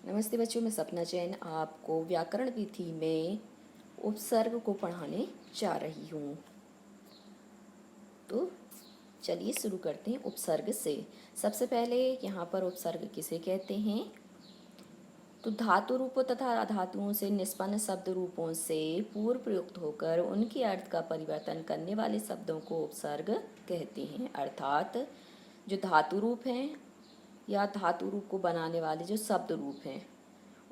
नमस्ते बच्चों, मैं सपना जैन आपको व्याकरण विधि में उपसर्ग को पढ़ाने जा रही हूँ। तो चलिए शुरू करते हैं उपसर्ग से। सबसे पहले यहाँ पर उपसर्ग किसे कहते हैं? तो धातु रूपों तथा अधातुओं से निष्पन्न शब्द रूपों से पूर्व प्रयुक्त होकर उनके अर्थ का परिवर्तन करने वाले शब्दों को उपसर्ग कहते हैं। अर्थात जो धातु रूप हैं या धातु रूप को बनाने वाले जो शब्द रूप हैं,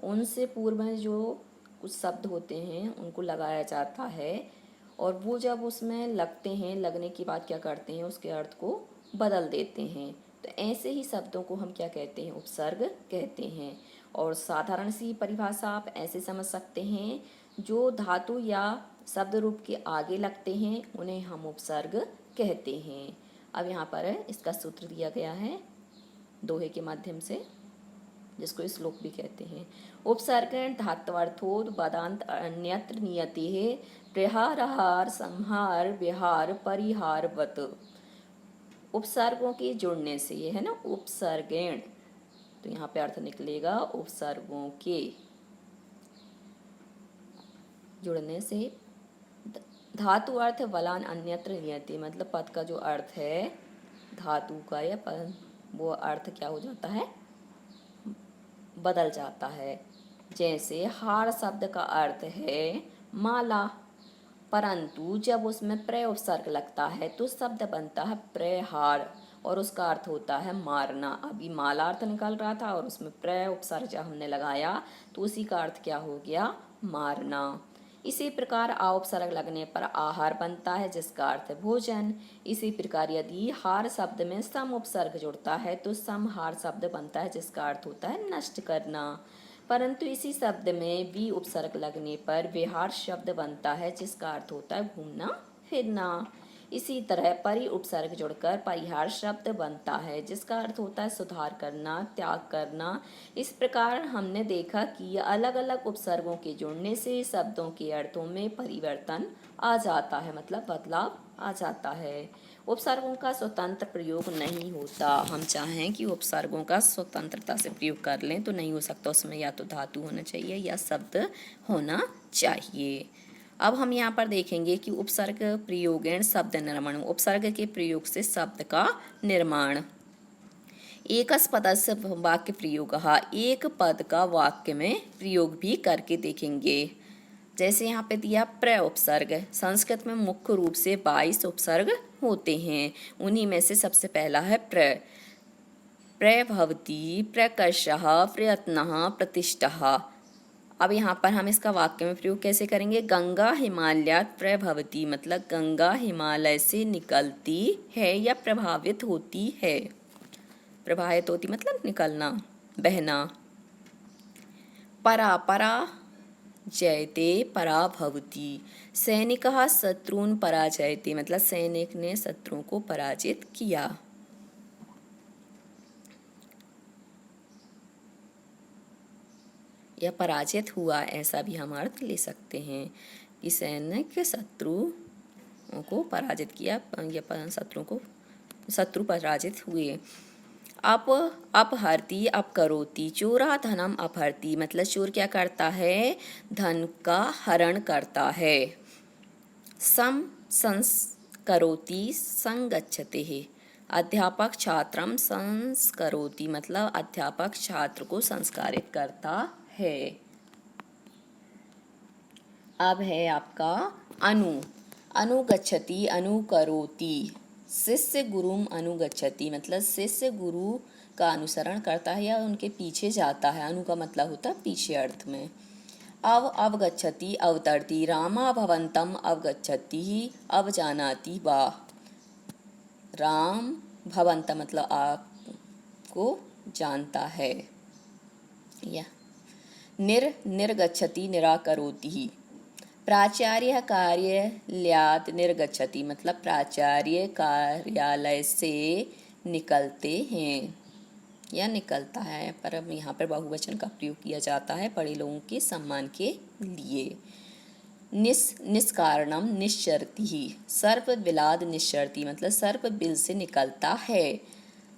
उनसे पूर्व में जो कुछ शब्द होते हैं उनको लगाया जाता है, और वो जब उसमें लगते हैं, लगने के बाद क्या करते हैं, उसके अर्थ को बदल देते हैं। तो ऐसे ही शब्दों को हम क्या कहते हैं? उपसर्ग कहते हैं। और साधारण सी परिभाषा आप ऐसे समझ सकते हैं, जो धातु या शब्द रूप के आगे लगते हैं उन्हें हम उपसर्ग कहते हैं। अब यहाँ पर इसका सूत्र दिया गया है दोहे के माध्यम से, जिसको श्लोक भी कहते हैं। उपसर्गेण धात्वर्थोद पदांत अन्यत्र नियति है प्रहारहार संहार विहार परिहारवत। उपसर्गों के जुड़ने से, ये है ना उपसर्गेण, तो यहाँ पे अर्थ निकलेगा उपसर्गों के जुड़ने से। धातु अर्थ बलान अन्यत्र नियति, मतलब पद का जो अर्थ है धातु का या पद, वो अर्थ क्या हो जाता है? बदल जाता है। जैसे हार शब्द का अर्थ है माला, परंतु जब उसमें प्रय उपसर्ग लगता है तो शब्द बनता है प्रहार और उसका अर्थ होता है मारना। अभी माला अर्थ निकल रहा था और उसमें प्रय उपसर्ग जब हमने लगाया तो उसी का अर्थ क्या हो गया? मारना। इसी प्रकार आ उपसर्ग लगने पर आहार बनता है, जिसका अर्थ है भोजन। इसी प्रकार यदि हार शब्द में सम उपसर्ग जुड़ता है तो समहार शब्द बनता है, जिसका अर्थ होता है नष्ट करना। परंतु इसी शब्द में वी उपसर्ग लगने पर विहार शब्द बनता है, जिसका अर्थ होता है घूमना फिरना। इसी तरह परि उपसर्ग जुड़कर परिहार शब्द बनता है, जिसका अर्थ होता है सुधार करना, त्याग करना। इस प्रकार हमने देखा कि अलग अलग उपसर्गों के जुड़ने से शब्दों के अर्थों में परिवर्तन आ जाता है, मतलब बदलाव आ जाता है। उपसर्गों का स्वतंत्र प्रयोग नहीं होता। हम चाहें कि उपसर्गों का स्वतंत्रता से प्रयोग कर लें तो नहीं हो सकता, उसमें या तो धातु होना चाहिए या शब्द होना चाहिए। अब हम यहाँ पर देखेंगे कि उपसर्ग प्रयोगेण शब्द निर्माण, उपसर्ग के प्रयोग से शब्द का निर्माण। एकस पदस्य वाक्य प्रयोग, एक पद का वाक्य में प्रयोग भी करके देखेंगे। जैसे यहाँ पे दिया प्र उपसर्ग। संस्कृत में मुख्य रूप से 22 उपसर्ग होते हैं, उन्हीं में से सबसे पहला है प्र। प्रभवती, प्रकर्षः, प्रयत्नः, प्रतिष्ठः। अब यहाँ पर हम इसका वाक्य में प्रयोग कैसे करेंगे? गंगा हिमालयात् प्रभवती, मतलब गंगा हिमालय से निकलती है या प्रभावित होती है। प्रभावित होती मतलब निकलना, बहना। परा, परा जयते पराभवती, सैनिकः शत्रून् पराजयते, मतलब सैनिक ने शत्रुओं को पराजित किया। या पराजित हुआ, ऐसा भी हम अर्थ ले सकते हैं कि सैनिक शत्रुओं को पराजित किया या शत्रु पराजित हुए। अपहरती, अपकरोती, चोरा धनम अपहरती, मतलब चोर क्या करता है? धन का हरण करता है। संस्करोति, संगच्छते है, अध्यापक छात्रम संस्करोति, मतलब अध्यापक छात्र को संस्कारित करता है। अब है आपका अनु। अनुगच्छति, अनुकरोति, शिष्य गुरुम अनुगच्छति, मतलब शिष्य गुरु का अनुसरण करता है या उनके पीछे जाता है। अनु का मतलब होता है पीछे अर्थ में। अवगच्छति, अवतरती, रामा भवन्तम अवगच्छति, अवजानाति वा। राम भवन्त मतलब आपको जानता है। या निर्गच्छति, निराकरोति। प्राचार्य कार्यालयात् निर्गच्छति, मतलब प्राचार्य कार्यालय से निकलते हैं या निकलता है, पर अब यहाँ पर बहुवचन का प्रयोग किया जाता है बड़े लोगों के सम्मान के लिए। निष्कारणम निश्चरति, सर्प बिलाद निश्चरति, मतलब सर्प बिल से निकलता है।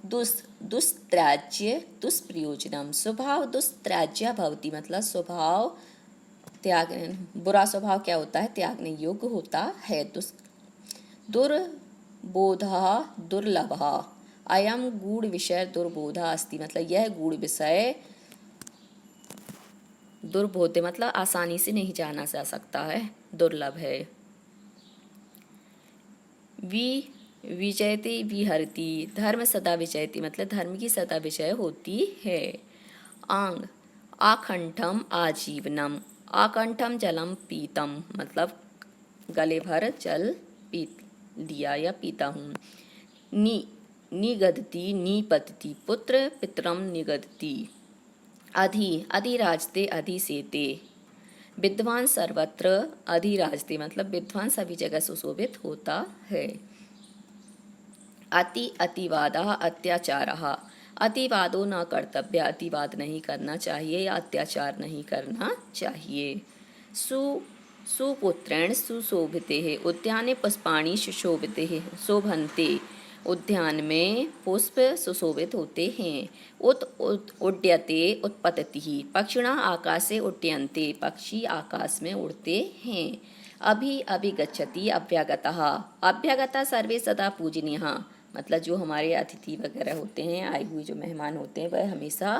दुस्त्राज्य दुष्प्रयोजनम। स्वभाव दुस्त्राज्य भवति मतलब स्वभाव त्याग, बुरा स्वभाव क्या होता है, त्यागने योग्य होता है। दुर्बोधा दुर्लभा। अयम गूढ़ विषय दुर्बोधा अस्ति मतलब यह गूढ़ विषय दुर्बोध मतलब आसानी से नहीं जाना जा सकता है, दुर्लभ है। विजयते विहरति धर्म सदा विजयति मतलब धर्म की सदा विजय होती है। आंग आकंठम आजीवनम। आकंठम जलम पीतम मतलब गले भर जल पी लिया या पीता हूँ। निगदति निपतति पुत्र पितरम निगदति। अधिराजते अधिसेते। विद्वान सर्वत्र अधिराजते मतलब विद्वान सभी जगह सुशोभित होता है। अतिवादः अत्याचारः। अतिवादो न कर्तव्य अतिवाद नहीं करना चाहिए या अत्याचार नहीं करना चाहिए। सुपुत्रेण सुशोभिते उद्याने पुष्पाणि सुशोभिते शोभन्ते उद्यान में पुष्प सुशोभित होते हैं। उड्यते उत्पतति पक्षिणः आकाशे उड्यन्ते पक्षी आकाश में उड़ते हैं। अभिगच्छति अभ्यागतः। अभ्यागतः सर्वे सदा पूजनीयः मतलब जो हमारे अतिथि वगैरह होते हैं, आए हुए जो मेहमान होते हैं वह हमेशा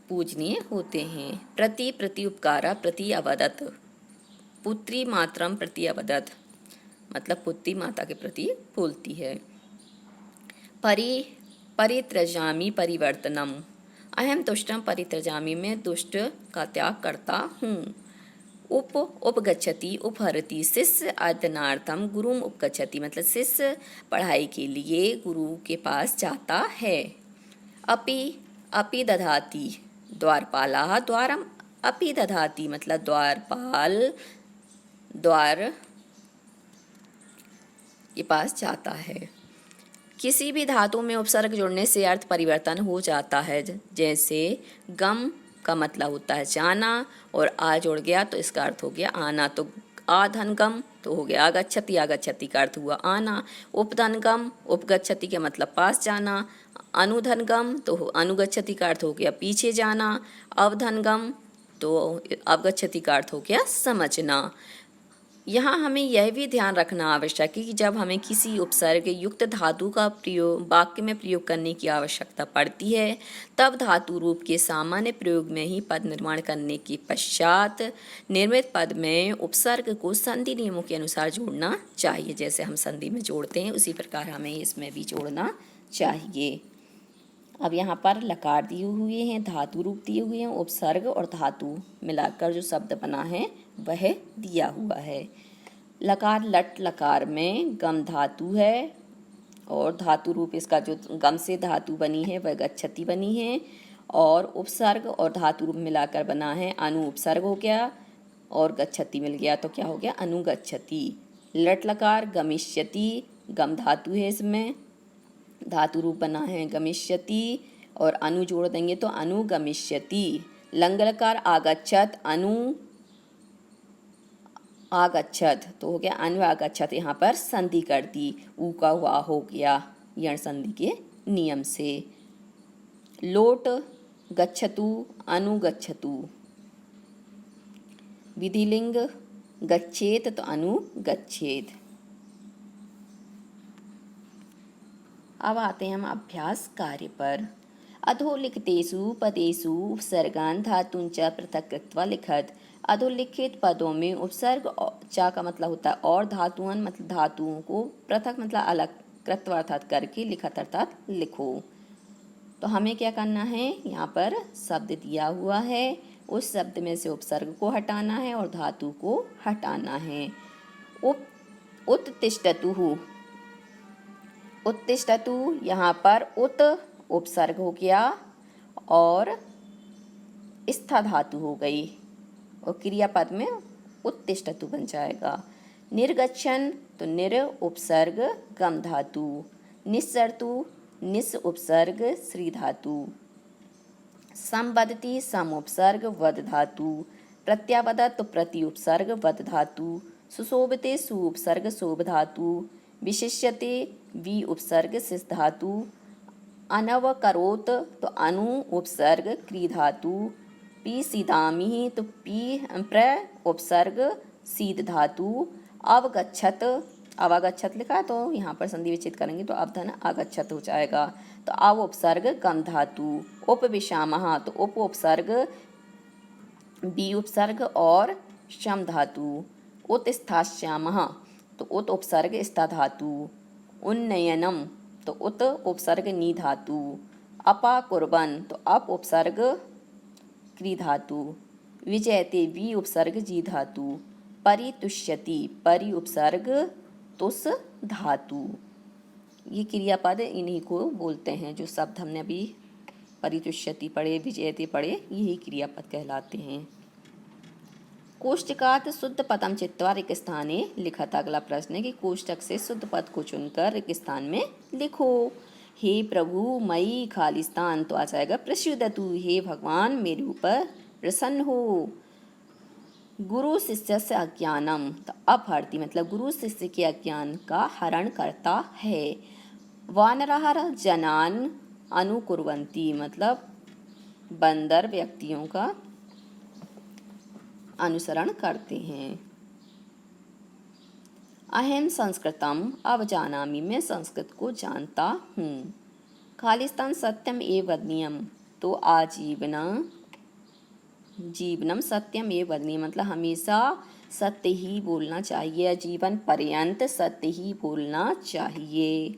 पूजनीय होते हैं। प्रति उपकार प्रति अवदत। पुत्री मातरम प्रति अवदत मतलब पुत्री माता के प्रति बोलती है। परित्रजामी परिवर्तनम। अहम दुष्टम परित्रजामी में दुष्ट का त्याग करता हूँ। उपगच्छति उपहरति शिष्य अध्ययनार्थम गुरुम उपगच्छति मतलब शिष्य पढ़ाई के लिए गुरु के पास जाता है। अपि दधाति द्वारपालः द्वारम अपि दधाति मतलब द्वारपाल द्वार के पास जाता है। किसी भी धातु में उपसर्ग जुड़ने से अर्थ परिवर्तन हो जाता है। जैसे गम का मतलब होता है जाना और आ जुड़ गया तो इसका अर्थ हो गया आना, तो आधनगम तो हो गया आगच्छति, आगच्छति का अर्थ हुआ आना। उपधनगम उपगच्छति का मतलब पास जाना। अनुधनगम तो अनुगच्छति का अर्थ हो गया पीछे जाना। अवधनगम तो अवगच्छति का अर्थ हो गया समझना। यहाँ हमें यह भी ध्यान रखना आवश्यक है कि जब हमें किसी उपसर्ग युक्त धातु का प्रयोग वाक्य में प्रयोग करने की आवश्यकता पड़ती है तब धातु रूप के सामान्य प्रयोग में ही पद निर्माण करने के पश्चात निर्मित पद में उपसर्ग को संधि नियमों के अनुसार जोड़ना चाहिए। जैसे हम संधि में जोड़ते हैं उसी प्रकार हमें इसमें भी जोड़ना चाहिए। अब यहाँ पर लकार दिए हुए हैं, धातु रूप दिए हुए हैं, उपसर्ग और धातु मिलाकर जो शब्द बना है वह दिया हुआ है। लकार लट लकार में गम धातु है और धातु रूप इसका जो गम से धातु बनी है वह गच्छति बनी है और उपसर्ग और धातु रूप मिलाकर बना है अनु उपसर्ग हो गया और गच्छति मिल गया तो क्या हो गया अनुगच्छति। लट लकार गमिष्यति गम धातु है, इसमें धातु रूप बना है गमिष्यति और अनु जोड़ देंगे तो अनुगमिष्यति। लंगलकार आगच्छत अनु आगच्छत तो हो गया अनु आगच्छत, यहाँ पर संधि कर दी ऊ का हुआ हो गया यण संधि के नियम से। लोट गच्छतु अनुगच्छतु। विधिलिंग गच्छेत तो अनुगच्छेत। अब आते हैं हम अभ्यास कार्य पर। अधोलिखितेषु पदेषु उपसर्गान् धातूंच पृथक् कृत्वा लिखत। अधोलिखित पदों में उपसर्ग चा का मतलब होता है और धातुअन मतलब धातुओं को पृथक मतलब अलग कृत्वा अर्थात करके लिखत अर्थात लिखो। तो हमें क्या करना है, यहाँ पर शब्द दिया हुआ है उस शब्द में से उपसर्ग को हटाना है और धातु को हटाना है। उत्तिष्ठतु उत्तिष्ठतु यहाँ पर उत उपसर्ग हो गया और स्था धातु हो गई और क्रियापद में उत्तिष्ठतु बन जाएगा। निर्गच्छन तो निर उपसर्ग गम धातु। निस्सरतु निस उपसर्ग श्री धातु। संवदति सम उपसर्ग वद धातु। प्रत्यावदत तो प्रति उपसर्ग वद धातु। सुशोभते सु उपसर्ग शोभ धातु। विशिष्यते वि उपसर्ग शिष धातु। अनवकरोत तो अनु उपसर्ग क्री धातु, पी सीदामी तो पी प्र उपसर्ग सीध धातु, अवगच्छत अवागच्छत लिखा है तो यहाँ पर संधि विच्छेद करेंगे तो अवधन आगच्छत हो जाएगा। तो अव उपसर्ग गम धातु, उपविशामः तो उप उपसर्ग बी उपसर्ग और शम धातु, उत्स्थास्यामः तो उत उपसर्ग स्था धातु, उन्नयनम तो उत उपसर्ग नी धातु, अपाकुर्वन् तो अप उपसर्ग क्री धातु, विजयते वी उपसर्ग जी धातु, परितुष्यति परि उपसर्ग तुस धातु। ये क्रियापद इन्हीं को बोलते हैं, जो शब्द हमने अभी परितुष्यति पढ़े, विजयते पढ़े, यही क्रियापद कहलाते हैं। कोष्टकात् शुद्ध पदम चित्वा रिक्त स्थाने लिखत। अगला प्रश्न है कि कोष्टक से शुद्ध पद को चुनकर रिक्त स्थान में लिखो। हे प्रभु मई खालिस्तान तो आ जाएगा प्रस्युदतु, हे भगवान मेरे ऊपर प्रसन्न हो। गुरु शिष्य से अज्ञानम तो अपहरती मतलब गुरु शिष्य के अज्ञान का हरण करता है। वानरः जनान अनुकुर्वन्ति मतलब बंदर व्यक्तियों का अनुसरण करते हैं। अहम संस्कृतम अवजानामि मैं संस्कृत को जानता हूँ। खालिस्तान सत्यम एव वदनीयम तो जीवनम सत्यम एव वदनीयम मतलब हमेशा सत्य ही बोलना चाहिए, जीवन पर्यंत सत्य ही बोलना चाहिए।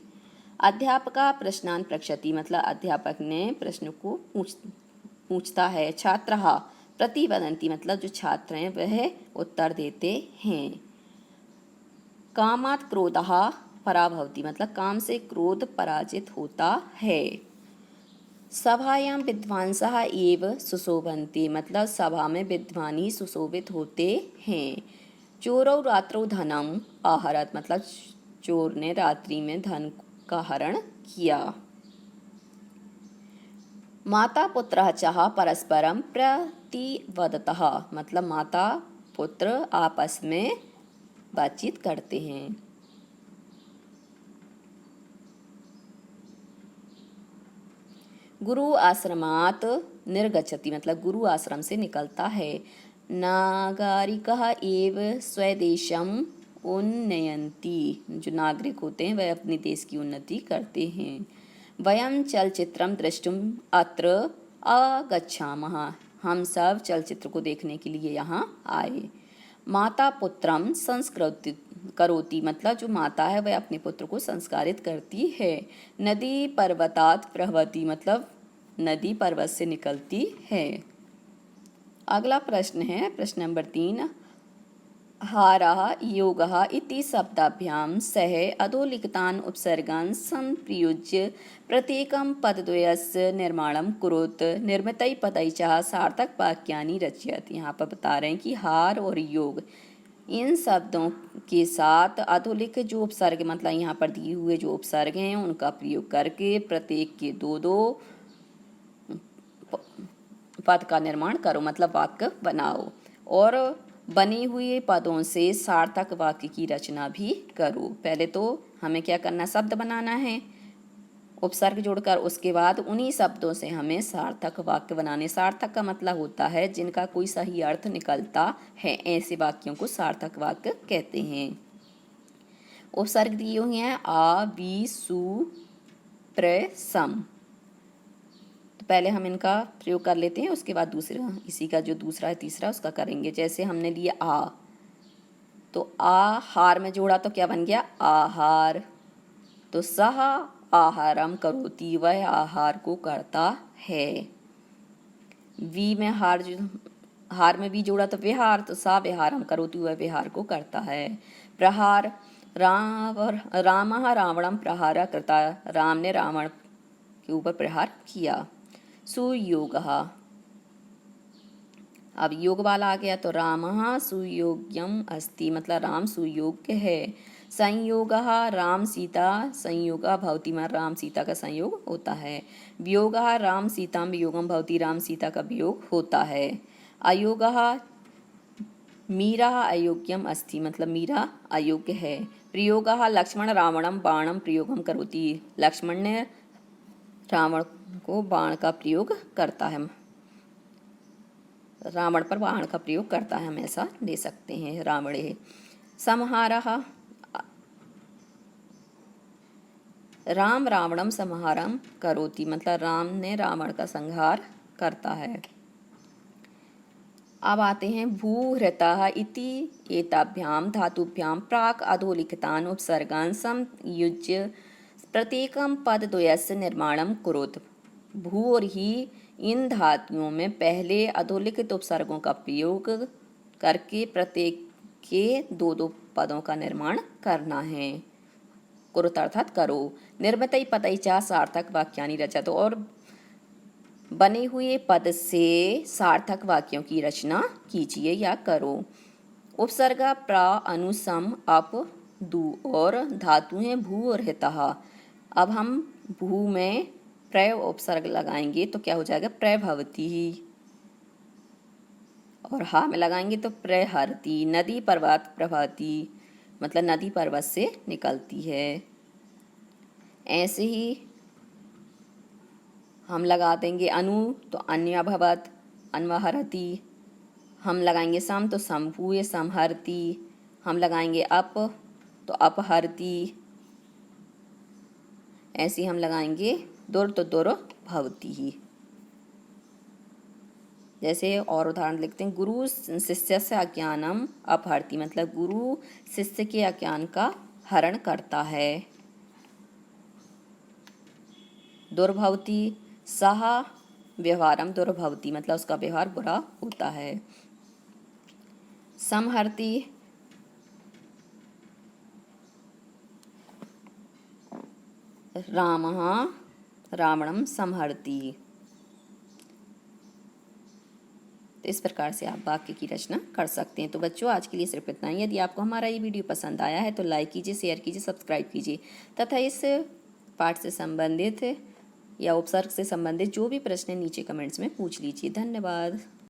अध्यापका प्रश्नान पृच्छति मतलब अध्यापक ने प्रश्न को पूछता है। छात्रः प्रतिवदन्ति मतलब जो छात्र हैं वह उत्तर देते हैं। कामात् क्रोधः पराभवति मतलब काम से क्रोध पराजित होता है। सभायां विद्वांसः एव सुशोभन्ति मतलब सभा में विद्वान ही सुशोभित होते हैं। चोरौ रात्रौ धनम आहरत मतलब चोर ने रात्रि में धन का हरण किया। माता पुत्र चाह परस्परम प्रतिवदतः मतलब माता पुत्र आपस में बातचीत करते हैं। गुरु आश्रमात निर्गच्छति मतलब गुरु आश्रम से निकलता है। नागरिकः एव स्वदेशम उन्नयन्ति जो नागरिक होते हैं वह अपने देश की उन्नति करते हैं। वयं चलचित्रम द्रष्टुम अत्र आगच्छामः हम सब चलचित्र को देखने के लिए यहाँ आए। माता पुत्रम संस्कृति करोति मतलब जो माता है वह अपने पुत्र को संस्कारित करती है। नदी पर्वतात प्रवहति मतलब नदी पर्वत से निकलती है। अगला प्रश्न है प्रश्न नंबर 3। हारः योगः इति शब्दाभ्यां सह अधोलिखितान् उपसर्गान् संप्रयुज्य प्रत्येकं पदद्वयस्य निर्माणं कुरुत निर्मितैः पदैः च सार्थक वाक्यानि रचयत। यहाँ पर बता रहे हैं कि हार और योग इन शब्दों के साथ अधोलिख जो उपसर्ग मतलब यहाँ पर दिए हुए जो उपसर्ग हैं उनका प्रयोग करके प्रत्येक के दो पद का निर्माण करो मतलब वाक्य बनाओ और बने हुए पदों से सार्थक वाक्य की रचना भी करो। पहले तो हमें क्या करना शब्द बनाना है उपसर्ग जोड़कर, उसके बाद उन्हीं शब्दों से हमें सार्थक वाक्य बनाने। सार्थक का मतलब होता है जिनका कोई सही अर्थ निकलता है, ऐसे वाक्यों को सार्थक वाक्य कहते हैं। उपसर्ग दिए हुए हैं आ बी सु प्र सम। तो पहले हम इनका प्रयोग कर लेते हैं, उसके बाद दूसरा इसी का जो दूसरा है तीसरा उसका करेंगे। जैसे हमने लिया आ, तो आ हार में जोड़ा तो क्या बन गया आहार। तो सह आहारम करोति वह आहार को करता है। वी में हार में वी जोड़ा तो विहार, तो सा विहारम करोति वह विहार को करता है। प्रहार रामः रावणम प्रहार करता, राम ने रावण के ऊपर प्रहार किया। सुयोगः अब योग वाला आ गया तो रामः सुयोग्यम अस्ति मतलब राम सुयोग्य है। संयोगः राम सीता संयोगः भवति में राम सीता का संयोग होता है। वियोगः राम सीताम वियोगम भवति राम सीता का वियोग होता है। अयोगः मीरा अयोग्यम अस्ति मतलब मीरा अयोग्य है। प्रयोगः लक्ष्मण रावणम बाणम प्रयोगम करोति लक्ष्मण ने रावण को बाण का प्रयोग करता है, रावण पर बाण का प्रयोग करता है, हम ऐसा ले सकते हैं। रावणे संहारः, राम रावणम संहारम करोति, मतलब राम ने रावण का संहार करता है। अब आते हैं भूहृतः इति एताभ्याम धातुभ्याम प्राक अधोलिखितान् उपसर्गान् संयुज्य प्रत्येकम पदद्वयस्य निर्माणं कुरुत। भू और ही इन धातुओं में पहले अधोलिखित उपसर्गों का प्रयोग करके प्रत्येक के दो दो पदों का निर्माण करना है। कुरुत अर्थात करो। निर्मितई पतई च सार्थक वाक्यानि रचत, और बने हुए पद से सार्थक वाक्यों की रचना कीजिए या करो। उपसर्गा प्रा अनु सम अप दू और धातु हैं भू और हितः। अब हम भू में प्रय उपसर्ग लगाएंगे तो क्या हो जाएगा, प्रभवती, और हा में लगाएंगे तो प्रहरती। नदी पर्वत प्रभवती, मतलब नदी पर्वत से निकलती है। ऐसे ही हम लगा देंगे अनु तो अन्य भवत अन्वहरती, हम लगाएंगे सम तो संभूय संहरती, हम लगाएंगे अप तो अपहरती, ऐसे ही हम लगाएंगे दुर तो दुर भवती ही। जैसे और उदाहरण लिखते हैं, गुरु शिष्य से अज्ञानम अपहरती, मतलब गुरु शिष्य के अज्ञान का हरण करता है। दुर्भवती सह व्यवहारम दुर्भवती, मतलब उसका व्यवहार बुरा होता है। संहरती रामः रावणम संहरती। तो इस प्रकार से आप वाक्य की रचना कर सकते हैं। तो बच्चों आज के लिए सिर्फ इतना ही। यदि आपको हमारा ये वीडियो पसंद आया है तो लाइक कीजिए, शेयर कीजिए, सब्सक्राइब कीजिए तथा इस पाठ से संबंधित या उपसर्ग से संबंधित जो भी प्रश्न नीचे कमेंट्स में पूछ लीजिए। धन्यवाद।